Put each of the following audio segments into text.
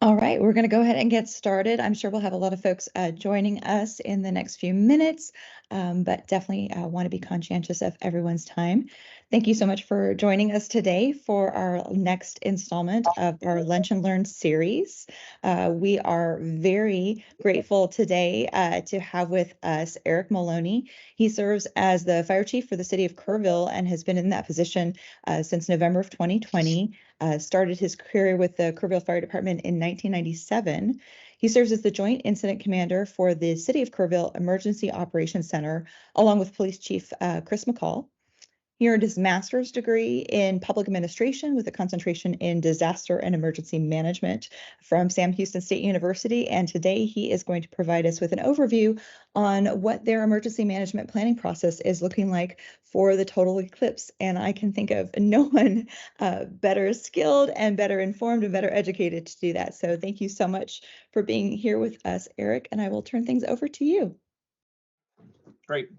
All right, we're going to go ahead and get started. I'm sure we'll have a lot of folks joining us in the next few minutes, but definitely want to be conscientious of everyone's time. Thank you so much for joining us today for our next installment of our Lunch and Learn series. We are very grateful today to have with us Eric Maloney. He serves as the fire chief for the City of Kerrville and has been in that position since November of 2020. Started his career with the Kerrville Fire Department in 1997. He serves as the Joint Incident Commander for the City of Kerrville Emergency Operations Center, along with Police Chief Chris McCall. He earned his master's degree in public administration with a concentration in disaster and emergency management from Sam Houston State University. And today he is going to provide us with an overview on what their emergency management planning process is looking like for the total eclipse. And I can think of no one better skilled and better informed and better educated to do that. So thank you so much for being here with us, Eric, and I will turn things over to you. Great.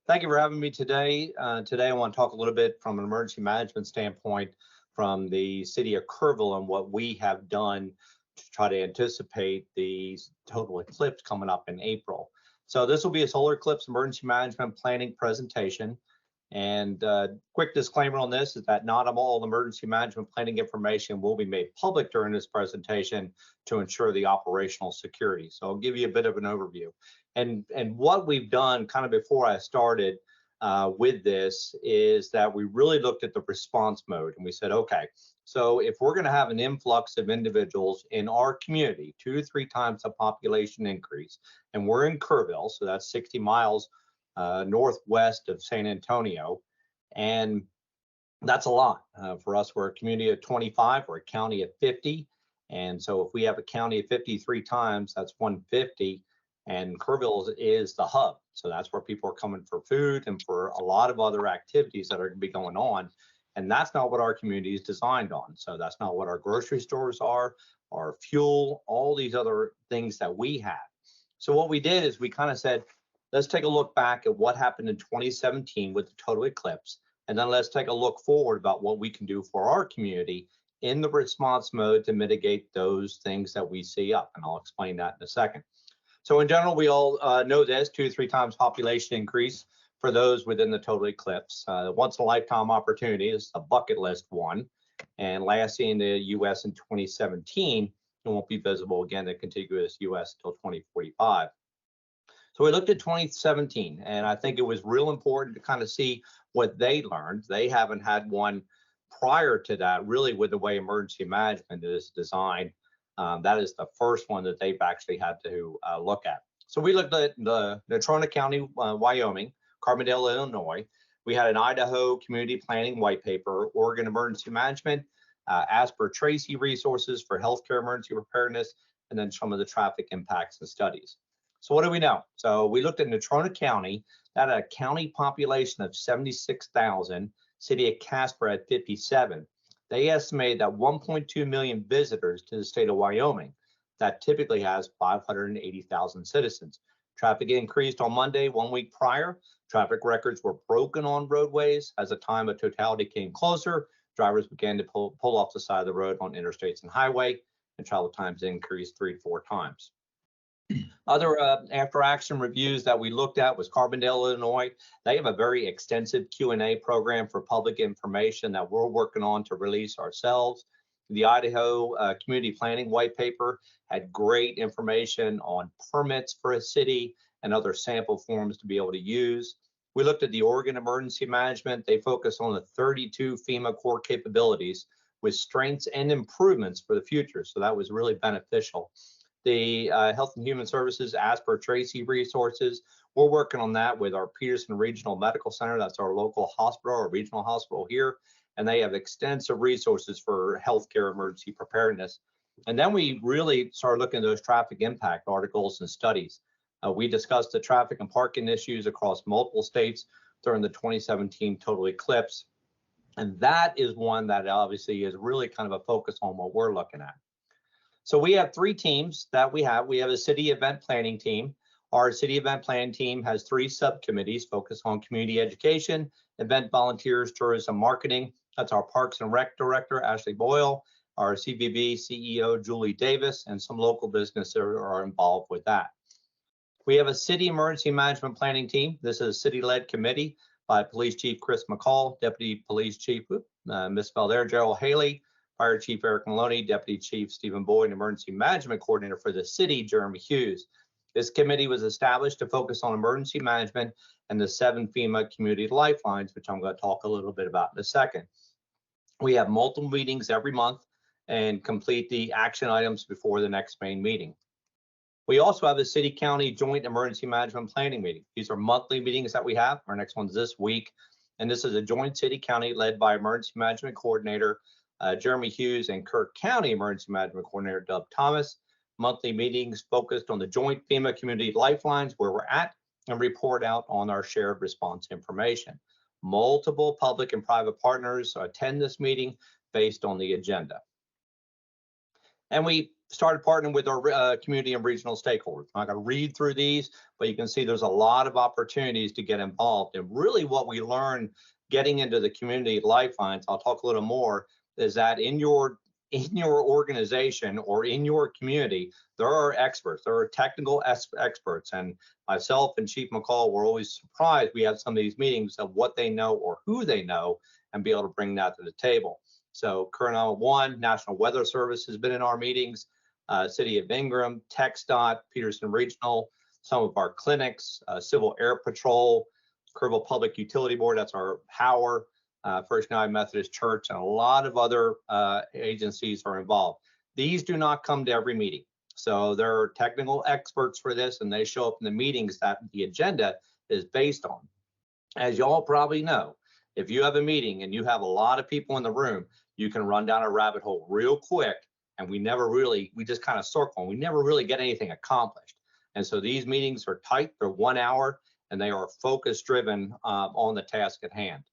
Thank you for having me today. Today I want to talk a little bit from an emergency management standpoint from the City of Kerrville and what we have done to try to anticipate the total eclipse coming up in April. So this will be a solar eclipse emergency management planning presentation. And quick disclaimer on this is that not all emergency management planning information will be made public during this presentation to ensure the operational security. So I'll give you a bit of an overview. And what we've done kind of before I started with this is that we really looked at the response mode and we said, okay, so if we're going to have an influx of individuals in our community, 2 to 3 times the population increase, and we're in Kerrville, so that's 60 miles northwest of San Antonio, and that's a lot for us. We're a community of 25, we're a county of 50, and so if we have a county of 53 times, that's 150, and Kerrville is the hub. So that's where people are coming for food and for a lot of other activities that are going to be going on, and that's not what our community is designed on. So that's not what our grocery stores are, our fuel, all these other things that we have. So what we did is we kind of said, let's take a look back at what happened in 2017 with the total eclipse, and then let's take a look forward about what we can do for our community in the response mode to mitigate those things that we see up, and I'll explain that in a second. So in general, we all know this, 2 to 3 times population increase for those within the total eclipse. Once in a lifetime opportunity is a bucket list one, and last seen in the US in 2017, it won't be visible again in the contiguous US until 2045. So we looked at 2017, and I think it was real important to kind of see what they learned. They haven't had one prior to that, really, with the way emergency management is designed. That is the first one that they've actually had to look at. So we looked at the Natrona County, Wyoming, Carbondale, Illinois. We had an Idaho community planning white paper, Oregon emergency management, Asper Tracy resources for healthcare emergency preparedness, and then some of the traffic impacts and studies. So what do we know? So we looked at Natrona County, that had a county population of 76,000, city of Casper at 57. They estimated that 1.2 million visitors to the state of Wyoming. That typically has 580,000 citizens. Traffic increased on Monday, 1 week prior. Traffic records were broken on roadways. As the time of totality came closer, drivers began to pull off the side of the road on interstates and highway, and travel times increased 3 to 4 times. Other after action reviews that we looked at was Carbondale, Illinois. They have a very extensive Q&A program for public information that we're working on to release ourselves. The Idaho community planning white paper had great information on permits for a city and other sample forms to be able to use. We looked at the Oregon emergency management. They focus on the 32 FEMA core capabilities with strengths and improvements for the future. So that was really beneficial. The Health and Human Services Asper Tracy resources, we're working on that with our Peterson Regional Medical Center. That's our local hospital, our regional hospital here, and they have extensive resources for healthcare emergency preparedness. And then we really started looking at those traffic impact articles and studies. We discussed the traffic and parking issues across multiple states during the 2017 total eclipse, and that is one that obviously is really kind of a focus on what we're looking at. So we have 3 teams that we have. We have a city event planning team. Our city event planning team has 3 subcommittees focused on community education, event volunteers, tourism marketing. That's our Parks and Rec Director, Ashley Boyle, Our CVB CEO, Julie Davis, and some local businesses are involved with that. We have a city emergency management planning team. This is a city-led committee by Police Chief Chris McCall, Deputy Police Chief, misspelled there, Gerald Haley, Fire Chief Eric Maloney, Deputy Chief Stephen Boyd, and Emergency Management Coordinator for the city, Jeremy Hughes. This committee was established to focus on emergency management and the 7 FEMA community lifelines, which I'm going to talk a little bit about in a second. We have multiple meetings every month and complete the action items before the next main meeting. We also have a city-county joint emergency management planning meeting. These are monthly meetings that we have. Our next one's this week. And this is a joint city-county led by Emergency Management Coordinator Jeremy Hughes and Kirk County Emergency Management Coordinator Dub Thomas. Monthly meetings focused on the joint FEMA community lifelines, where we're at, and report out on our shared response information. Multiple public and private partners attend this meeting based on the agenda. And we started partnering with our community and regional stakeholders. I'm not going to read through these, but you can see there's a lot of opportunities to get involved. And really what we learned getting into the community lifelines, I'll talk a little more, is that in your organization or in your community, there are experts, there are technical experts. And myself and Chief McCall were always surprised we had some of these meetings of what they know or who they know and be able to bring that to the table. So Current 911, National Weather Service has been in our meetings, City of Ingram, TxDOT, Peterson Regional, some of our clinics, Civil Air Patrol, Kerrville Public Utility Board, that's our power, First United Methodist Church, and a lot of other agencies are involved. These do not come to every meeting. So there are technical experts for this, and they show up in the meetings that the agenda is based on. As you all probably know, if you have a meeting and you have a lot of people in the room, you can run down a rabbit hole real quick, and we just kind of circle, and we never really get anything accomplished. And so these meetings are tight, they're 1 hour, and they are focus driven on the task at hand.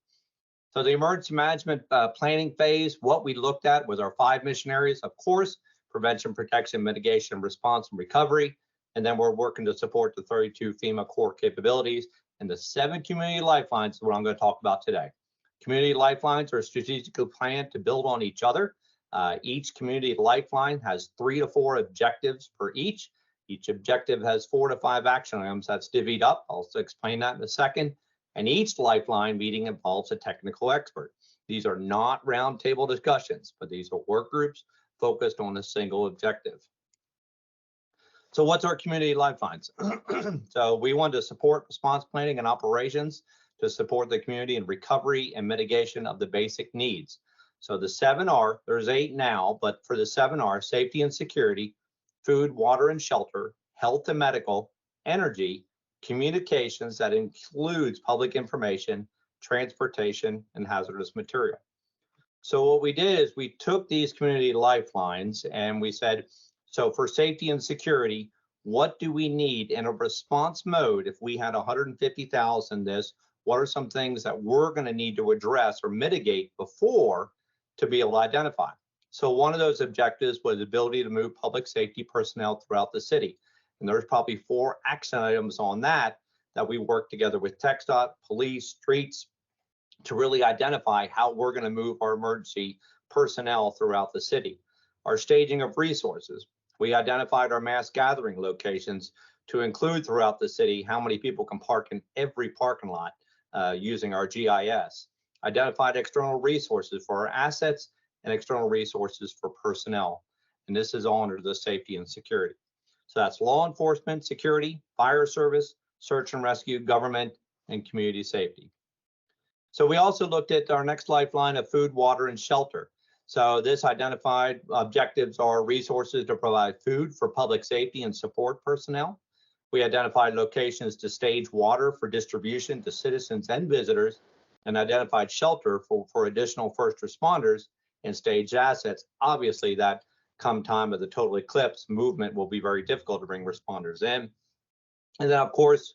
So the emergency management planning phase, what we looked at was our 5 mission areas, of course, prevention, protection, mitigation, response, and recovery. And then we're working to support the 32 FEMA core capabilities and the 7 community lifelines, what I'm going to talk about today. Community lifelines are strategically planned to build on each other. Each community lifeline has 3 to 4 objectives per each. Each objective has 4 to 5 action items that's divvied up. I'll explain that in a second. And each lifeline meeting involves a technical expert. These are not roundtable discussions, but these are work groups focused on a single objective. So what's our community lifelines? So we want to support response planning and operations to support the community in recovery and mitigation of the basic needs. So the 7 are, there's 8 now, but for the 7 are safety and security, food, water and shelter, health and medical, energy, communications that includes public information, transportation, and hazardous material. So what we did is we took these community lifelines and we said, so for safety and security, what do we need in a response mode? If we had 150,000 this, what are some things that we're going to need to address or mitigate before to be able to identify? So one of those objectives was the ability to move public safety personnel throughout the city. And there's probably 4 action items on that we work together with TxDOT, police, streets, to really identify how we're going to move our emergency personnel throughout the city. Our staging of resources. We identified our mass gathering locations to include throughout the city how many people can park in every parking lot using our GIS. Identified external resources for our assets and external resources for personnel. And this is all under the safety and security. So that's law enforcement, security, fire service, search and rescue, government, and community safety. So we also looked at our next lifeline of food, water, and shelter. So this identified objectives are resources to provide food for public safety and support personnel. We identified locations to stage water for distribution to citizens and visitors, and identified shelter for additional first responders and staged assets. Obviously, that come time of the total eclipse movement will be very difficult to bring responders in. And then, of course,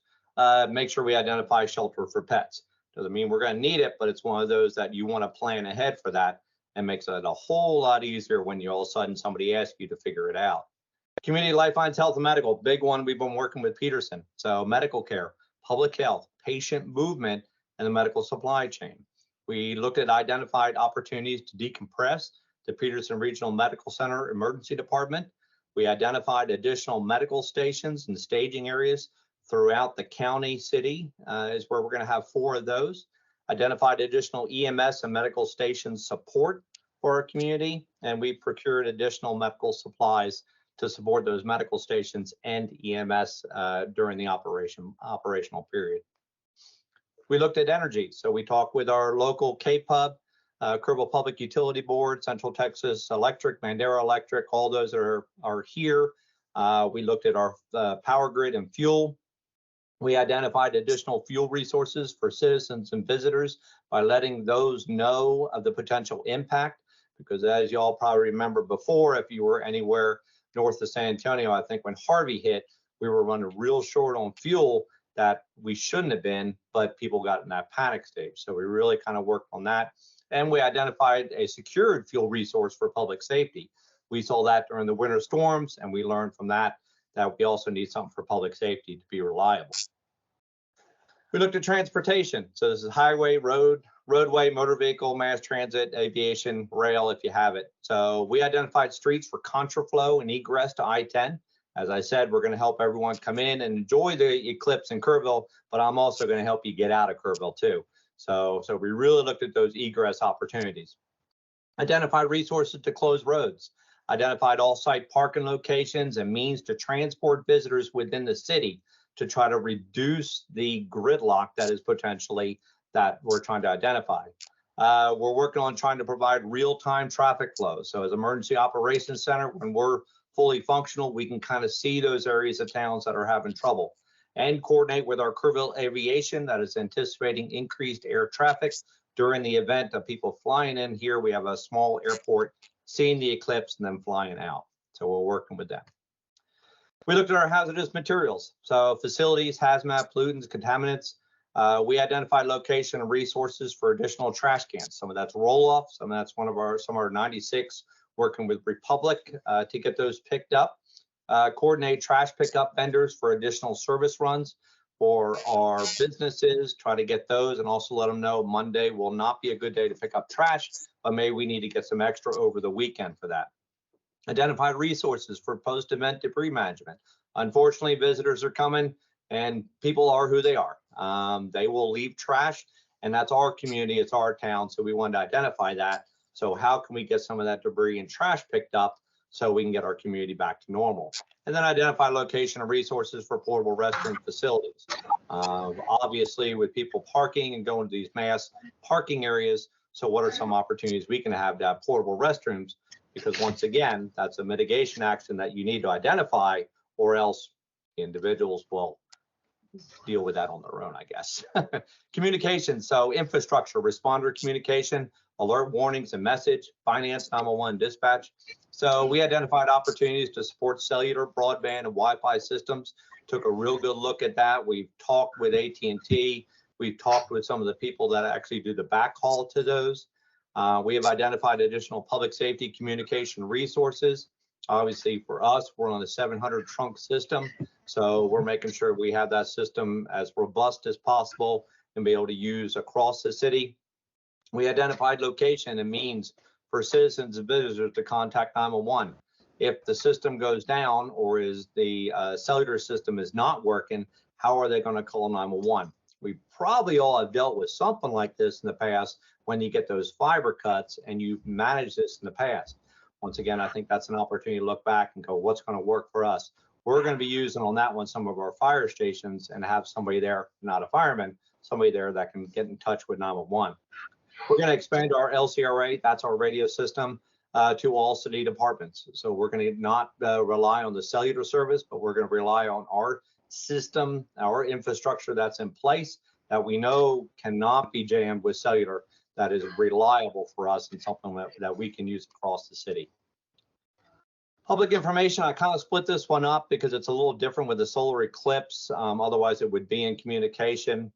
make sure we identify shelter for pets. Doesn't mean we're going to need it, but it's one of those that you want to plan ahead for that, and makes it a whole lot easier when you all of a sudden somebody asks you to figure it out. Community lifelines, health and medical, big one. We've been working with Peterson. So medical care, public health, patient movement, and the medical supply chain. We looked at identified opportunities to decompress the Peterson Regional Medical Center Emergency Department. We identified additional medical stations and staging areas throughout the county city is where we're going to have 4 of those. Identified additional EMS and medical station support for our community, and we procured additional medical supplies to support those medical stations and EMS during the operational period. We looked at energy, so we talked with our local KPUB, Kerrville Public Utility Board, Central Texas Electric, Mandera Electric, all those are here. We looked at our power grid and fuel. We identified additional fuel resources for citizens and visitors by letting those know of the potential impact, because as you all probably remember before, if you were anywhere north of San Antonio, I think when Harvey hit, we were running real short on fuel that we shouldn't have been, but people got in that panic stage. So we really kind of worked on that. And we identified a secured fuel resource for public safety. We saw that during the winter storms, and we learned from that that we also need something for public safety to be reliable. We looked at transportation. So this is highway, roadway, motor vehicle, mass transit, aviation, rail, if you have it. So we identified streets for contraflow and egress to I-10. As I said, we're going to help everyone come in and enjoy the Eclipse in Kerrville, but I'm also going to help you get out of Kerrville too. So we really looked at those egress opportunities. Identified resources to close roads. Identified all-site parking locations and means to transport visitors within the city to try to reduce the gridlock that is potentially that we're trying to identify. We're working on trying to provide real-time traffic flow. So as Emergency Operations Center, when we're fully functional, we can kind of see those areas of towns that are having trouble, and coordinate with our Kerrville Aviation that is anticipating increased air traffic during the event of people flying in here. We have a small airport, seeing the eclipse and then flying out. So we're working with them. We looked at our hazardous materials. So facilities, hazmat, pollutants, contaminants. We identified location and resources for additional trash cans. Some of that's roll off, some of that's some of our 96, working with Republic to get those picked up. Coordinate trash pickup vendors for additional service runs for our businesses, try to get those, and also let them know Monday will not be a good day to pick up trash, but maybe we need to get some extra over the weekend for that. Identify resources for post-event debris management. Unfortunately, visitors are coming and people are who they are. They will leave trash, and that's our community, it's our town, so we wanted to identify that. So how can we get some of that debris and trash picked up so we can get our community back to normal? And then identify location and resources for portable restroom facilities. Obviously, with people parking and going to these mass parking areas, so what are some opportunities we can have to have portable restrooms? Because once again, that's a mitigation action that you need to identify, or else individuals will deal with that on their own, I guess. Communication, so infrastructure, responder communication, alert warnings and message, finance, 911, dispatch. So we identified opportunities to support cellular, broadband, and Wi-Fi systems. Took a real good look at that. We've talked with AT&T. We've talked with some of the people that actually do the backhaul to those. We have identified additional public safety communication resources. Obviously, for us, we're on the 700 trunk system, so we're making sure we have that system as robust as possible and be able to use across the city. We identified location and means for citizens and visitors to contact 911. If the system goes down or is the cellular system is not working, how are they going to call 911? We probably all have dealt with something like this in the past when you get those fiber cuts and you've managed this in the past. Once again, I think that's an opportunity to look back and go, what's going to work for us? We're going to be using on that one some of our fire stations and have somebody there, not a fireman, somebody there that can get in touch with 911. We're going to expand our LCRA, that's our radio system, to all city departments. So we're going to not rely on the cellular service, but we're going to rely on our system, our infrastructure that's in place that we know cannot be jammed with cellular, that is reliable for us and something that we can use across the city. Public information, I kind of split this one up because it's a little different with the solar eclipse. Otherwise, it would be in communication.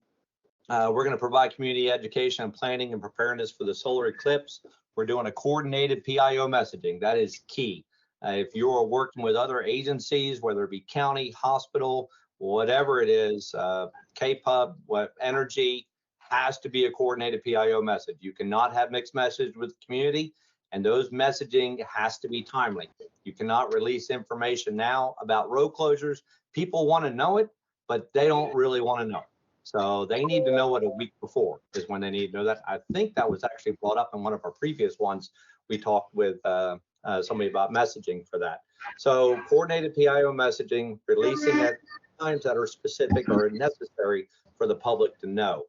We're going to provide community education and planning and preparedness for the solar eclipse. We're doing a coordinated PIO messaging. That is key. If you're working with other agencies, whether it be county, hospital, whatever it is, KPUB, energy, has to be a coordinated PIO message. You cannot have mixed message with the community, And those messaging has to be timely. You cannot release information now about road closures. People want to know it, but they don't really want to know it. So they need to know it a week before is when they need to know that. I think that was actually brought up in one of our previous ones. We talked with somebody about messaging for that. So coordinated PIO messaging, releasing at times that are specific or necessary for the public to know.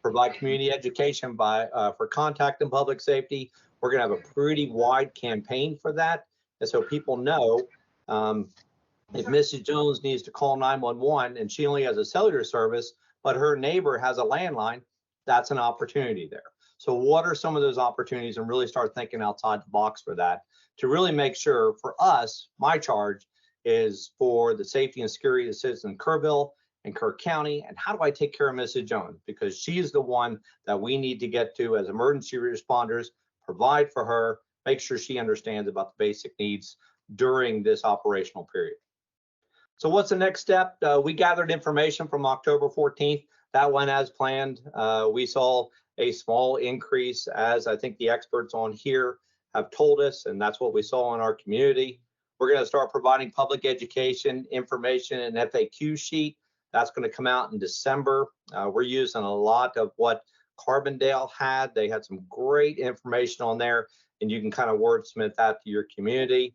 Provide community education for contact and public safety. We're going to have a pretty wide campaign for that. And so people know if Mrs. Jones needs to call 911 and she only has a cellular service, but her neighbor has a landline, that's an opportunity there. So what are some of those opportunities, and really start thinking outside the box for that to really make sure for us, my charge is for the safety and security of the citizens in Kerrville and Kerr County. And how do I take care of Mrs. Jones? Because she's the one that we need to get to as emergency responders, provide for her, make sure she understands about the basic needs during this operational period. So what's the next step? We gathered information from October 14th. That went as planned. We saw a small increase, as I think the experts on here have told us, and that's what we saw in our community. We're going to start providing public education information and FAQ sheet. That's going to come out in December. We're using a lot of what Carbondale had. They had some great information on there, and you can kind of wordsmith that to your community.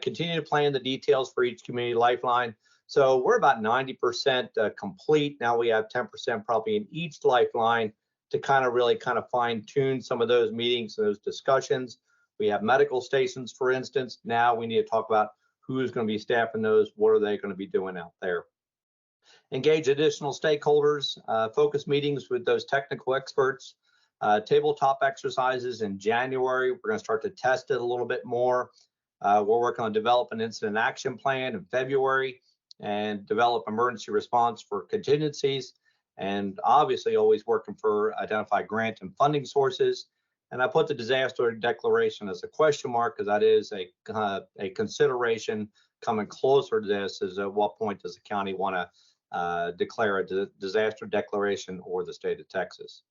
Continue to plan the details for each community lifeline. So we're about 90% complete. Now we have 10% probably in each lifeline to kind of fine tune some of those meetings and those discussions. We have medical stations, for instance. Now we need to talk about who's going to be staffing those. What are they going to be doing out there? Engage additional stakeholders, focus meetings with those technical experts, tabletop exercises in January. We're going to start to test it a little bit more. We're working on developing an incident action plan in February and develop emergency response for contingencies, and obviously always working for identify grant and funding sources. And I put the disaster declaration as a question mark because that is a consideration coming closer to this, is at what point does the county want to declare a disaster declaration, or the state of Texas.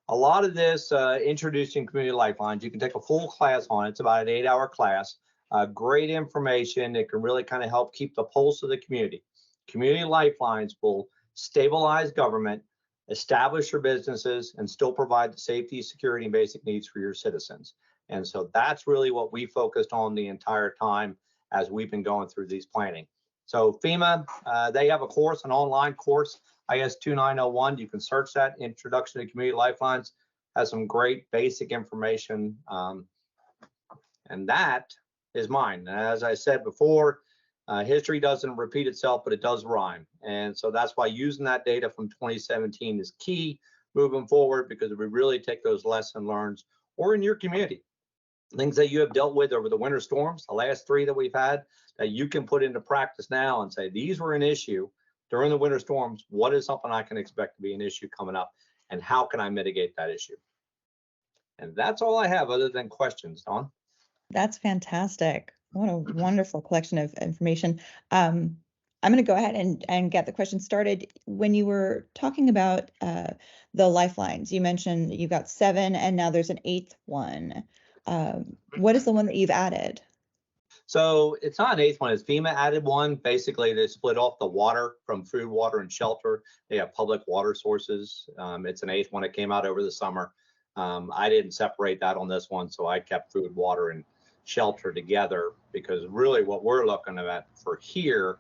A lot of this introducing community lifelines, you can take a full class on it. It's about an 8-hour class. Great information. It can really kind of help keep the pulse of the community. Community lifelines will stabilize government, establish your businesses, and still provide the safety, security, and basic needs for your citizens. And so that's really what we focused on the entire time as we've been going through these planning. So FEMA, they have a course, an online course, IS 2901. You can search that, Introduction to Community Lifelines. Has some great basic information. And that is mine. As I said before, history doesn't repeat itself, but it does rhyme. And so that's why using that data from 2017 is key moving forward, because if we really take those lessons learned, or in your community, things that you have dealt with over the winter storms, the last 3 that we've had, that you can put into practice now and say, these were an issue during the winter storms. What is something I can expect to be an issue coming up, and how can I mitigate that issue? And that's all I have other than questions, Dawn. That's fantastic. What a wonderful collection of information. I'm going to go ahead and get the question started. When you were talking about the lifelines, you mentioned you got 7 and now there's an 8th one. What is the one that you've added? So it's not an 8th one, it's FEMA added one. Basically, they split off the water from food, water, and shelter. They have public water sources. It's an 8th one that came out over the summer. I didn't separate that on this one, so I kept food, water, and shelter together, because really what we're looking at for here,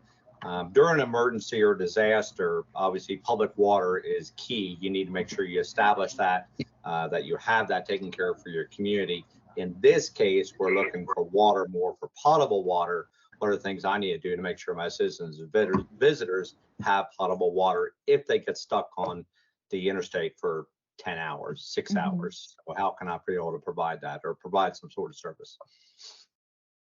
during an emergency or disaster, obviously public water is key. You need to make sure you establish that, that you have that taken care of for your community. In this case, we're looking for water, more for potable water. What are the things I need to do to make sure my citizens and visitors have potable water if they get stuck on the interstate for 10 hours, 6 hours? So how can I be able to provide that, or provide some sort of service?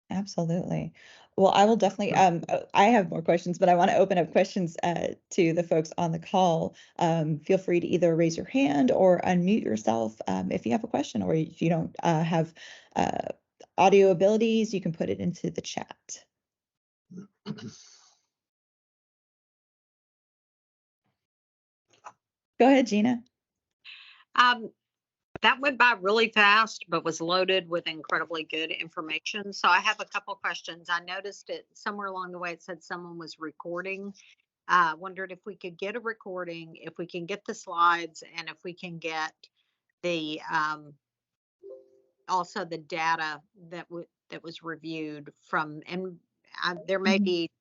Absolutely. Well, I will definitely, I have more questions, but I want to open up questions to the folks on the call. Feel free to either raise your hand or unmute yourself if you have a question, or if you don't have audio abilities, you can put it into the chat. Go ahead, Gina. That went by really fast, but was loaded with incredibly good information. So I have a couple questions. I noticed it somewhere along the way. It said someone was recording. Wondered if we could get a recording, if we can get the slides, and if we can get the also the data that was reviewed from. And there may Mhm. be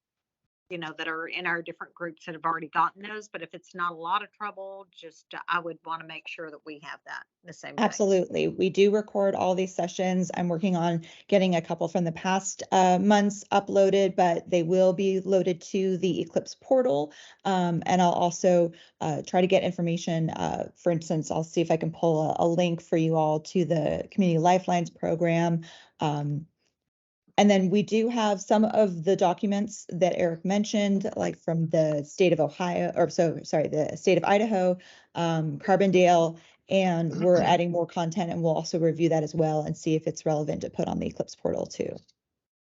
that are in our different groups that have already gotten those. But if it's not a lot of trouble, just I would want to make sure that we have that the same thing. Absolutely. We do record all these sessions. I'm working on getting a couple from the past months uploaded, but they will be loaded to the Eclipse portal. And I'll also try to get information. For instance, I'll see if I can pull a link for you all to the Community Lifelines program. And then we do have some of the documents that Eric mentioned, like from the state of Ohio, or sorry, the state of Idaho, Carbondale, and we're adding more content, and we'll also review that as well and see if it's relevant to put on the Eclipse portal too.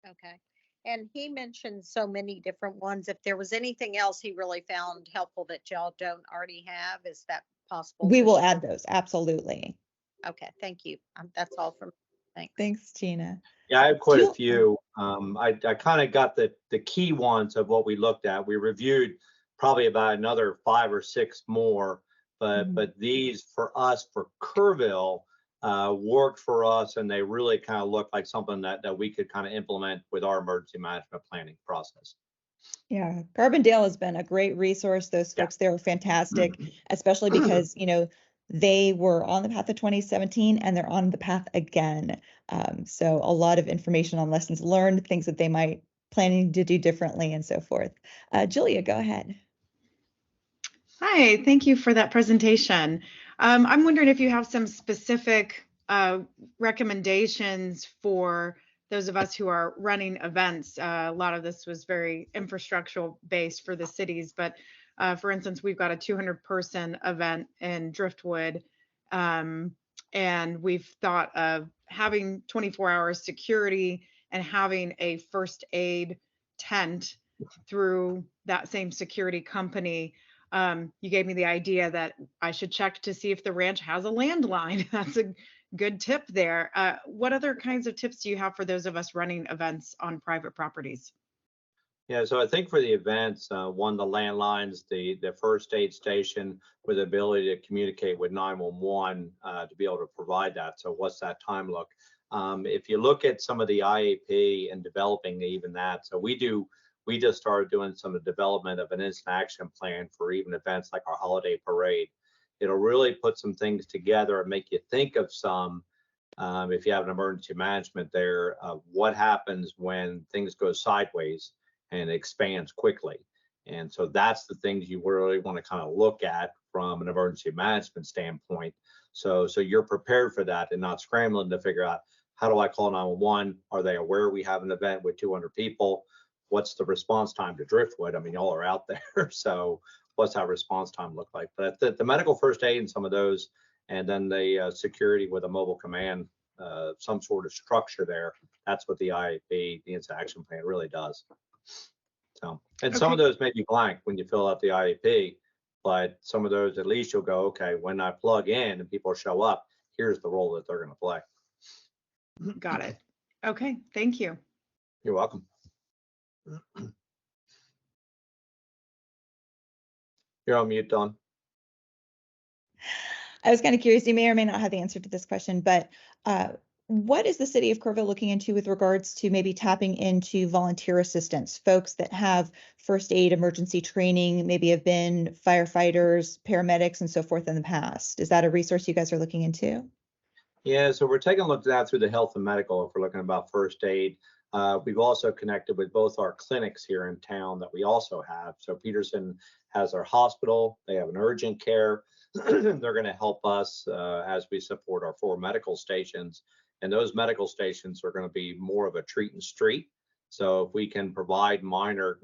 Okay. And he mentioned so many different ones. If there was anything else he really found helpful that y'all don't already have, is that possible? We will add those, absolutely. Okay, thank you. That's all from me. Thanks. Thanks, Gina. Yeah, I have quite a few. I kind of got the key ones of what we looked at. We reviewed probably about another 5 or 6 more, but these for us for Kerrville worked for us, and they really kind of looked like something that we could kind of implement with our emergency management planning process. Yeah, Carbondale has been a great resource. Those folks there are fantastic, especially because, they were on the path of 2017 and they're on the path again. So a lot of information on lessons learned, things that they might planning to do differently and so forth. Julia, go ahead. Hi, thank you for that presentation. I'm wondering if you have some specific recommendations for those of us who are running events. A lot of this was very infrastructural based for the cities, but for instance, we've got a 200-person event in Driftwood, and we've thought of having 24-hour security and having a first aid tent through that same security company. You gave me the idea that I should check to see if the ranch has a landline. That's a good tip there. What other kinds of tips do you have for those of us running events on private properties? Yeah, so I think for the events, one, the landlines, the first aid station with the ability to communicate with 911 to be able to provide that. So what's that time look? If you look at some of the IAP and developing even that, so we just started doing some of the development of an instant action plan for even events like our holiday parade. It'll really put some things together and make you think of some, if you have an emergency management there, what happens when things go sideways and expands quickly. And so that's the things you really want to kind of look at from an emergency management standpoint. So you're prepared for that and not scrambling to figure out, how do I call 911? Are they aware we have an event with 200 people? What's the response time to Driftwood? I mean, y'all are out there. So what's that response time look like? But the medical first aid and some of those, and then the security with a mobile command, some sort of structure there. That's what the IAP, the instant action plan, really does. So, and some of those may be blank when you fill out the IAP, but some of those, at least you'll go, okay, when I plug in and people show up, here's the role that they're going to play. Got it. Okay, thank you. You're welcome. You're on mute, Dawn. I was kind of curious, you may or may not have the answer to this question, but what is the city of Kerrville looking into with regards to maybe tapping into volunteer assistance, folks that have first aid emergency training, maybe have been firefighters, paramedics, and so forth in the past? Is that a resource you guys are looking into? Yeah, so we're taking a look at that through the health and medical if we're looking about first aid. We've also connected with both our clinics here in town that we also have. So Peterson has our hospital, they have an urgent care. They're going to help us as we support our 4 medical stations. And those medical stations are going to be more of a treat and street. So if we can provide minor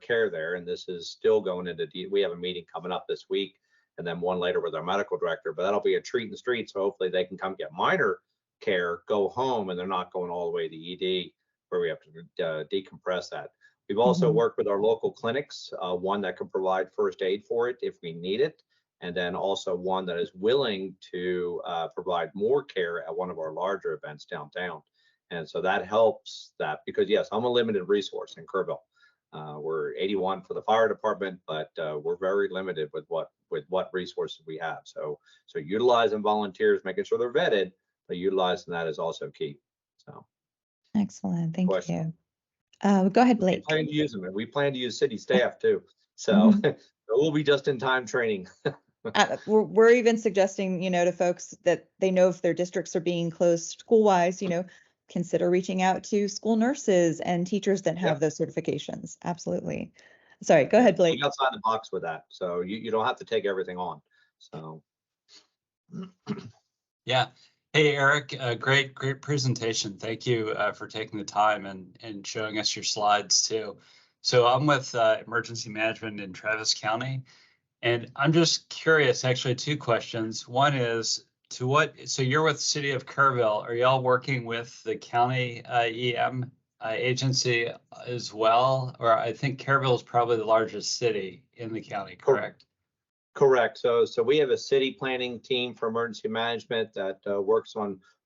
care there, and this is still going into, we have a meeting coming up this week, and then one later with our medical director, but that'll be a treat and street. So hopefully they can come get minor care, go home, and they're not going all the way to ED where we have to decompress that. We've also worked with our local clinics, one that can provide first aid for it if we need it. and then also one that is willing to provide more care at one of our larger events downtown. And so that helps that, because yes, I'm a limited resource in Kerrville. We're 81 for the fire department, but we're very limited with what resources we have. So utilizing volunteers, making sure they're vetted, but utilizing that is also key. So Excellent. Thank question. you. Go ahead, We Blake. plan to use them, and we plan to use city staff too. So Mhm. we'll be just in time training. We're even suggesting, to folks that they know if their districts are being closed school-wise, consider reaching out to school nurses and teachers that have those certifications. Absolutely. Sorry, go ahead, Blake. Think outside the box with that. So you don't have to take everything on. So. Yeah. Hey, Eric, great presentation. Thank you for taking the time and showing us your slides too. So I'm with Emergency Management in Travis County, and I'm just curious, actually, two questions. One is, so you're with City of Kerrville. Are y'all working with the county EM agency as well? Or I think Kerrville is probably the largest city in the county, correct? Correct. So we have a city planning team for emergency management that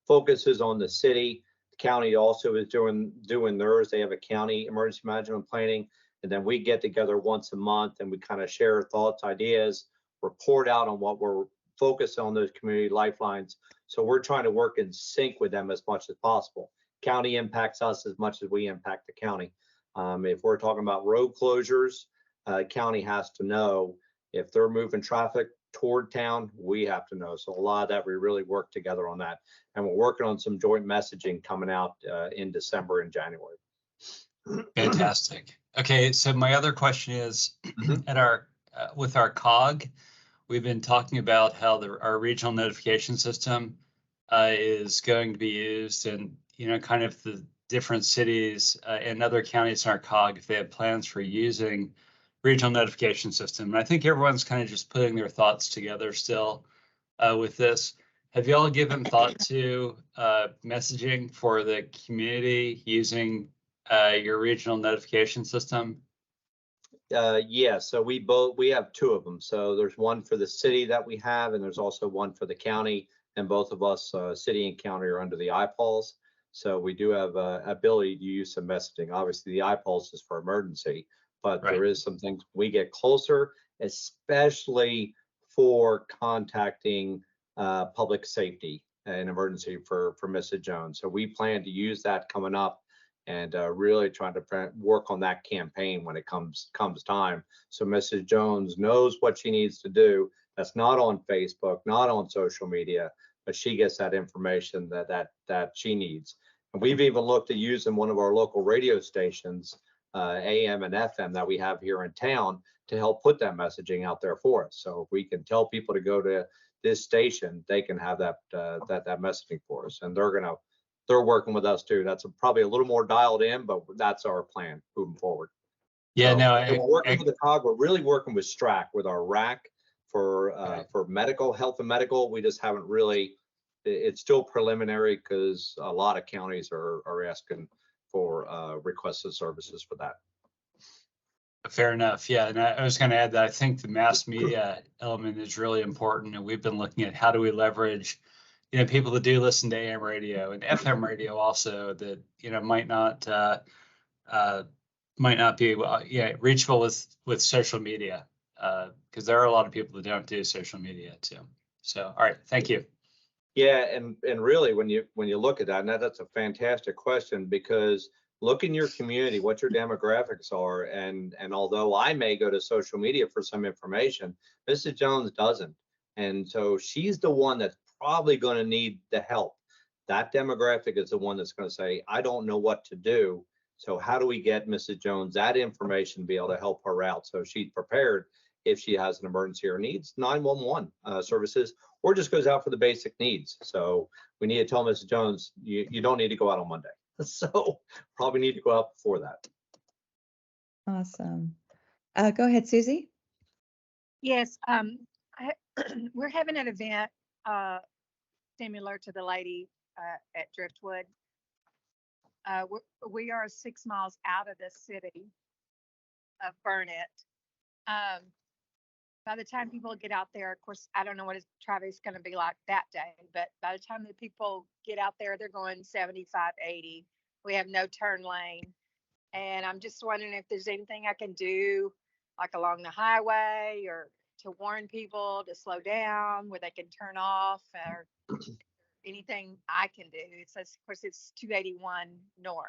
focuses on the city. The county also is doing theirs. They have a county emergency management planning, and then we get together once a month and we kind of share thoughts, ideas, report out on what we're focused on, those community lifelines. So we're trying to work in sync with them as much as possible. County impacts us as much as we impact the county. If we're talking about road closures, county has to know. If they're moving traffic toward town, we have to know. So a lot of that, we really work together on that. And we're working on some joint messaging coming out in December and January. Fantastic. Okay, so my other question is, at our with our COG, we've been talking about how our regional notification system is going to be used, and kind of the different cities and other counties in our COG, if they have plans for using regional notification system. And I think everyone's kind of just putting their thoughts together still with this. Have y'all given thought to messaging for the community using your regional notification system? Yeah, so we have two of them. So there's one for the city that we have, and there's also one for the county. And both of us, city and county, are under the iPulse. So we do have ability to use some messaging. Obviously, the iPulse is for emergency, but there is some things we get closer, especially for contacting public safety and emergency for Mrs. Jones. So we plan to use that coming up, and really trying to work on that campaign when it comes time. So Mrs. Jones knows what she needs to do. That's not on Facebook, not on social media, but she gets that information that she needs. And we've even looked at using one of our local radio stations, AM and FM, that we have here in town, to help put that messaging out there for us. So if we can tell people to go to this station, they can have that messaging for us, and they're working with us too. That's probably a little more dialed in, but that's our plan moving forward. Yeah, so we're working with the COG. We're really working with STRAC, with our RAC for medical, health and medical. We just haven't really. It's still preliminary because a lot of counties are asking for requested services for that. Fair enough. Yeah, and I was going to add that I think the mass media element is really important, and we've been looking at how do we leverage, people that do listen to AM radio and FM radio also that might not be reachable with social media, because there are a lot of people that don't do social media too. So, all right, thank you. Yeah, and really, when you look at that, and that's a fantastic question, because look in your community what your demographics are, and although I may go to social media for some information, Mrs. Jones doesn't, and so she's the one that's probably going to need the help. That demographic is the one that's going to say, I don't know what to do. So how do we get Mrs. Jones that information, be able to help her out so she's prepared if she has an emergency or needs 911 services, or just goes out for the basic needs. So we need to tell Mrs. Jones, you don't need to go out on Monday. So probably need to go out before that. Awesome. Go ahead, Susie. Yes, we're having an event similar to the lady at Driftwood. We are 6 miles out of the city of Burnett. by the time people get out there, of course, I don't know what traffic is going to be like that day, but by the time the people get out there, they're going 75, 80. We have no turn lane. And I'm just wondering if there's anything I can do, like along the highway, or to warn people to slow down where they can turn off, or anything I can do. It says, of course, it's 281 north.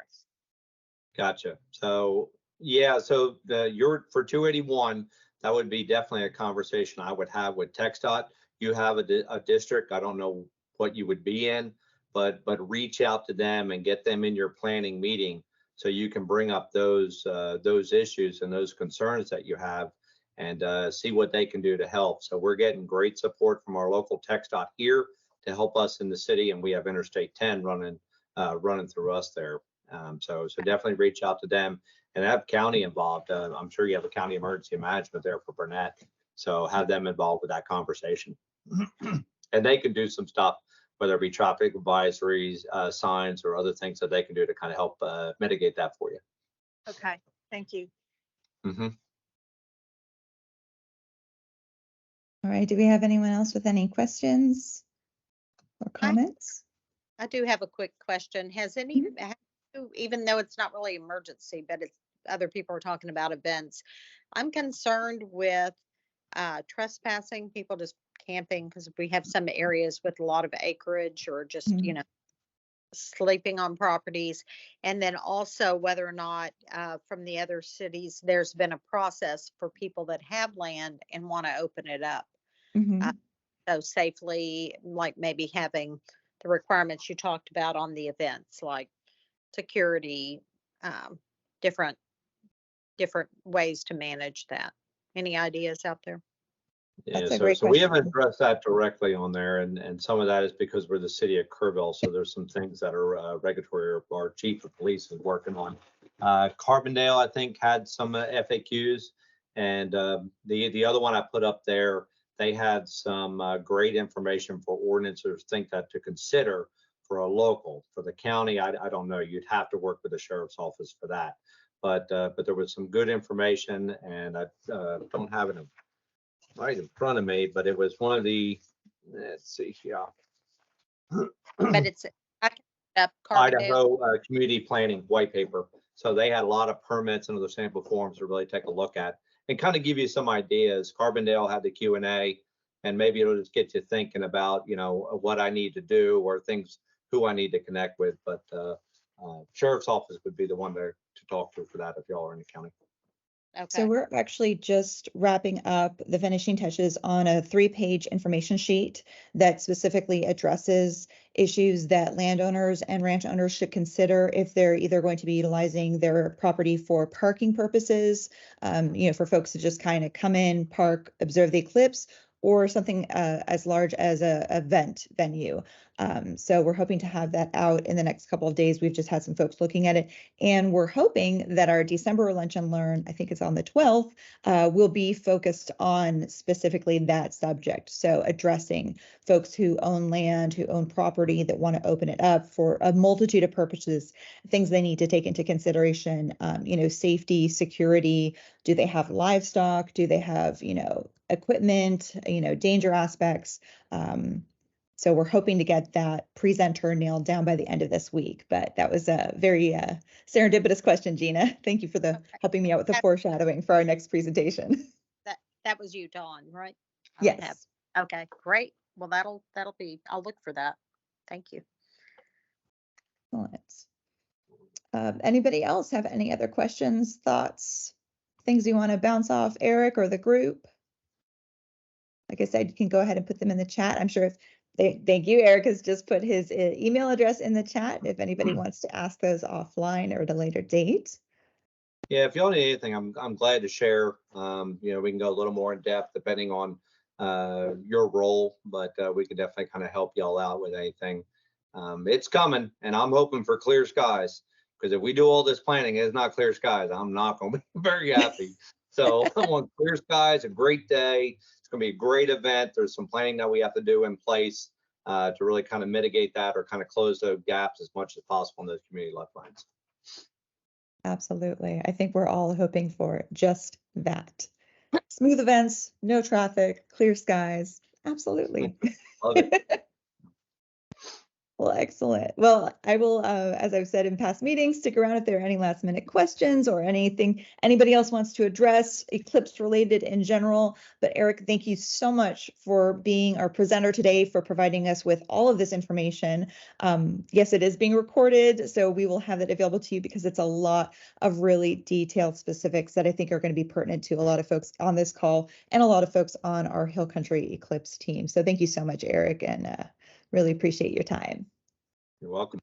Gotcha. So yeah, so you're for 281, that would be definitely a conversation I would have with TxDOT. You have a district, I don't know what you would be in, but reach out to them and get them in your planning meeting so you can bring up those issues and those concerns that you have, and see what they can do to help. So we're getting great support from our local TxDOT here to help us in the city, and we have Interstate 10 running through us there. So definitely reach out to them and have county involved. I'm sure you have a county emergency management there for Burnett, so have them involved with that conversation. And they can do some stuff, whether it be traffic advisories, signs, or other things that they can do to kind of help mitigate that for you. Okay, thank you. Mm-hmm. All right, do we have anyone else with any questions or comments? I do have a quick question. Has any, even though it's not really emergency, but it's other people are talking about events. I'm concerned with trespassing, people just camping, because we have some areas with a lot of acreage, or just, Mhm. sleeping on properties. And then also whether or not from the other cities, there's been a process for people that have land and want to open it up. Mhm. So safely, like maybe having the requirements you talked about on the events, like security, different ways to manage that. Any ideas out there? Yeah, That's a great so we haven't question. addressed that directly on there, and some of that is because we're the city of Kerrville, so there's some things that are regulatory, or our chief of police is working on. Carbondale, I think, had some FAQs, and the other one I put up there, they had some great information for ordinances, think that to consider for a local. For the county, I don't know, you'd have to work with the sheriff's office for that. But there was some good information, and I don't have it right in front of me, but it was one of the, let's see, yeah. But it's I can look up Carbondale. Idaho community planning white paper. So they had a lot of permits and other sample forms to really take a look at and kind of give you some ideas. Carbondale had the Q&A, and maybe it'll just get you thinking about, what I need to do, or things, who I need to connect with. But sheriff's office would be the one to talk to for that if y'all are in the county. So Okay. we're actually just wrapping up the finishing touches on a 3-page information sheet that specifically addresses issues that landowners and ranch owners should consider if they're either going to be utilizing their property for parking purposes, for folks to just kind of come in, park, observe the eclipse, or something as large as a event venue. So we're hoping to have that out in the next couple of days. We've just had some folks looking at it, and we're hoping that our December Lunch and Learn, I think it's on the 12th, will be focused on specifically that subject. So addressing folks who own land, who own property, that want to open it up for a multitude of purposes, things they need to take into consideration, safety, security. Do they have livestock? Do they have, equipment, danger aspects? So we're hoping to get that presenter nailed down by the end of this week. But that was a very serendipitous question, Gina. Thank you for helping me out with the foreshadowing for our next presentation. That was you, Dawn, right? Yes. Okay, great. Well, that'll be, I'll look for that. Thank you. Excellent. Anybody else have any other questions, thoughts, things you want to bounce off Eric or the group? Like I said, you can go ahead and put them in the chat. I'm sure thank you. Eric has just put his email address in the chat if anybody wants to ask those offline or at a later date. Yeah, if y'all need anything, I'm glad to share. We can go a little more in depth depending on your role, but we can definitely kind of help y'all out with anything. It's coming, and I'm hoping for clear skies, because if we do all this planning, it's not clear skies, I'm not going to be very happy. So I want clear skies, a great day. It's going to be a great event. There's some planning that we have to do in place to really kind of mitigate that, or kind of close those gaps as much as possible in those community lifelines. Absolutely. I think we're all hoping for just that. Smooth events, no traffic, clear skies. Absolutely. Love it. Well, excellent. Well, I will, as I've said in past meetings, stick around if there are any last minute questions or anything anybody else wants to address, Eclipse related in general. But Eric, thank you so much for being our presenter today, for providing us with all of this information. Yes, it is being recorded, so we will have it available to you because it's a lot of really detailed specifics that I think are going to be pertinent to a lot of folks on this call and a lot of folks on our Hill Country Eclipse team. So thank you so much, Eric, and really appreciate your time. You're welcome.